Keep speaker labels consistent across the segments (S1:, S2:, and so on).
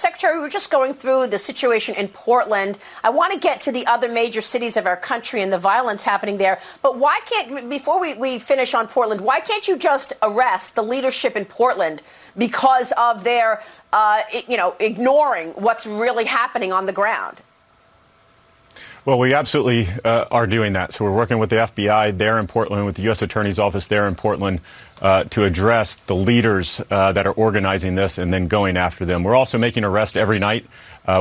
S1: Secretary, we were just going through the situation in Portland. I want to get to the other major cities of our country and the violence happening there. But why can't, before we finish on Portland, why can't you just arrest the leadership in Portland because of their, ignoring what's really happening on the ground?
S2: Well, we absolutely are doing that. So we're working with the FBI there in Portland, with the U.S. Attorney's Office there in Portland, to address the leaders that are organizing this and then going after them. We're also making arrests every night.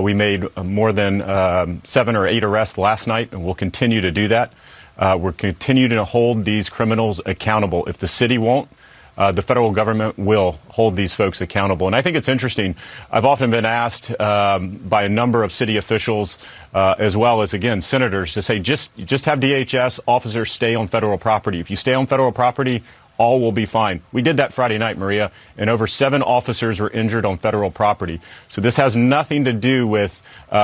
S2: We made more than 7 or 8 arrests last night, and we'll continue to do that. We're continuing to hold these criminals accountable. If the city won't, the federal government will hold these folks accountable. And I think it's interesting. I've often been asked by a number of city officials, as well as, again, senators, to say just have DHS officers stay on federal property. If you stay on federal property, all will be fine. We did that Friday night, Maria, and over 7 officers were injured on federal property. So this has nothing to do with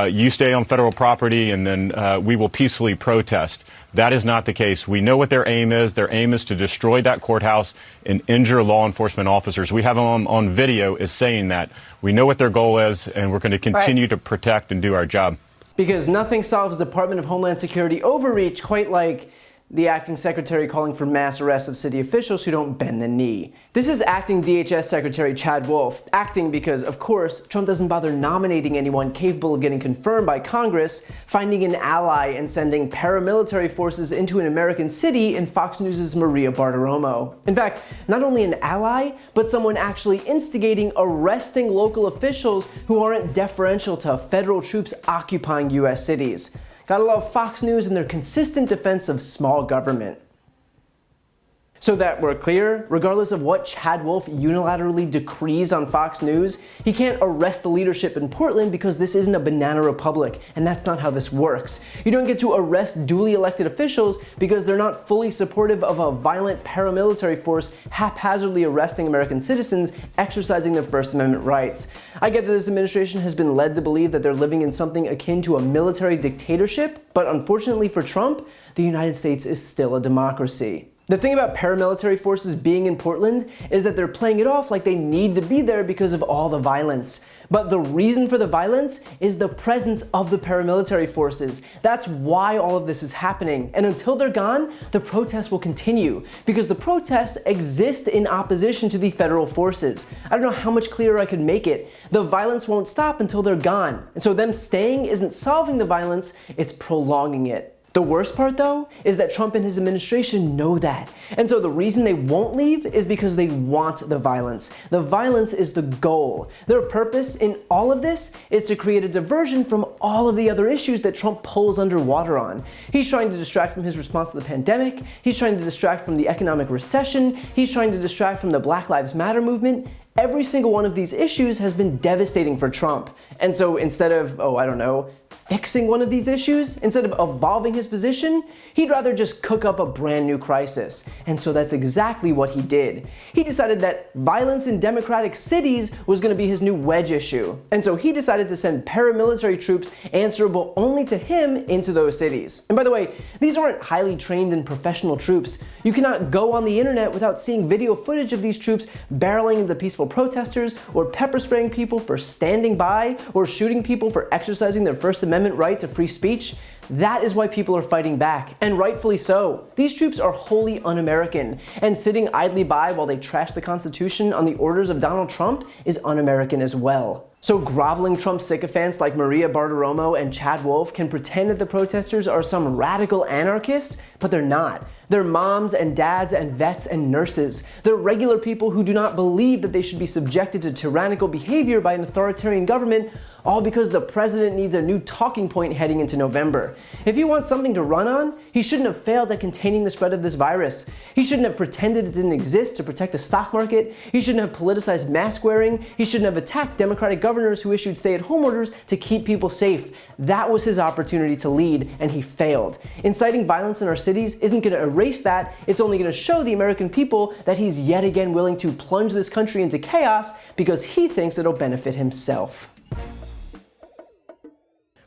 S2: you stay on federal property and then we will peacefully protest. That is not the case. We know what their aim is. Their aim is to destroy that courthouse and injure law enforcement officers. We have them on video as saying that. We know what their goal is, and we're going to continue to protect and do our job.
S3: Because nothing solves Department of Homeland Security overreach quite like the acting secretary calling for mass arrests of city officials who don't bend the knee. This is acting DHS Secretary Chad Wolf, acting because, of course, Trump doesn't bother nominating anyone capable of getting confirmed by Congress, finding an ally and sending paramilitary forces into an American city in Fox News' Maria Bartiromo. In fact, not only an ally, but someone actually instigating arresting local officials who aren't deferential to federal troops occupying U.S. cities. Gotta love Fox News and their consistent defense of small government. So that we're clear, regardless of what Chad Wolf unilaterally decrees on Fox News, he can't arrest the leadership in Portland because this isn't a banana republic, and that's not how this works. You don't get to arrest duly elected officials because they're not fully supportive of a violent paramilitary force haphazardly arresting American citizens exercising their First Amendment rights. I get that this administration has been led to believe that they're living in something akin to a military dictatorship, but unfortunately for Trump, the United States is still a democracy. The thing about paramilitary forces being in Portland is that they're playing it off like they need to be there because of all the violence. But the reason for the violence is the presence of the paramilitary forces. That's why all of this is happening. And until they're gone, the protests will continue because the protests exist in opposition to the federal forces. I don't know how much clearer I could make it. The violence won't stop until they're gone. And so them staying isn't solving the violence, it's prolonging it. The worst part, though, is that Trump and his administration know that. And so the reason they won't leave is because they want the violence. The violence is the goal. Their purpose in all of this is to create a diversion from all of the other issues that Trump pulls underwater on. He's trying to distract from his response to the pandemic. He's trying to distract from the economic recession. He's trying to distract from the Black Lives Matter movement. Every single one of these issues has been devastating for Trump. And so instead of, fixing one of these issues, instead of evolving his position, he'd rather just cook up a brand new crisis. And so that's exactly what he did. He decided that violence in democratic cities was going to be his new wedge issue. And so he decided to send paramilitary troops answerable only to him into those cities. And by the way, these aren't highly trained and professional troops. You cannot go on the internet without seeing video footage of these troops barreling into peaceful protesters or pepper spraying people for standing by or shooting people for exercising their First Amendment right to free speech. That is why people are fighting back, and rightfully so. These troops are wholly un-American, and sitting idly by while they trash the Constitution on the orders of Donald Trump is un-American as well. So groveling Trump sycophants like Maria Bartiromo and Chad Wolf can pretend that the protesters are some radical anarchists, but they're not. They're moms and dads and vets and nurses. They're regular people who do not believe that they should be subjected to tyrannical behavior by an authoritarian government, all because the president needs a new talking point heading into November. If he wants something to run on, he shouldn't have failed at containing the spread of this virus. He shouldn't have pretended it didn't exist to protect the stock market. He shouldn't have politicized mask wearing. He shouldn't have attacked Democratic governors who issued stay-at-home orders to keep people safe. That was his opportunity to lead, and he failed. Inciting violence in our cities isn't going to erase that. It's only going to show the American people that he's yet again willing to plunge this country into chaos because he thinks it'll benefit himself.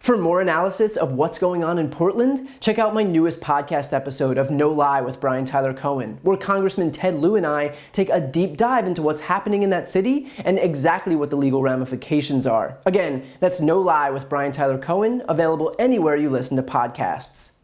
S3: For more analysis of what's going on in Portland, check out my newest podcast episode of No Lie with Brian Tyler Cohen, where Congressman Ted Lieu and I take a deep dive into what's happening in that city and exactly what the legal ramifications are. Again, that's No Lie with Brian Tyler Cohen, available anywhere you listen to podcasts.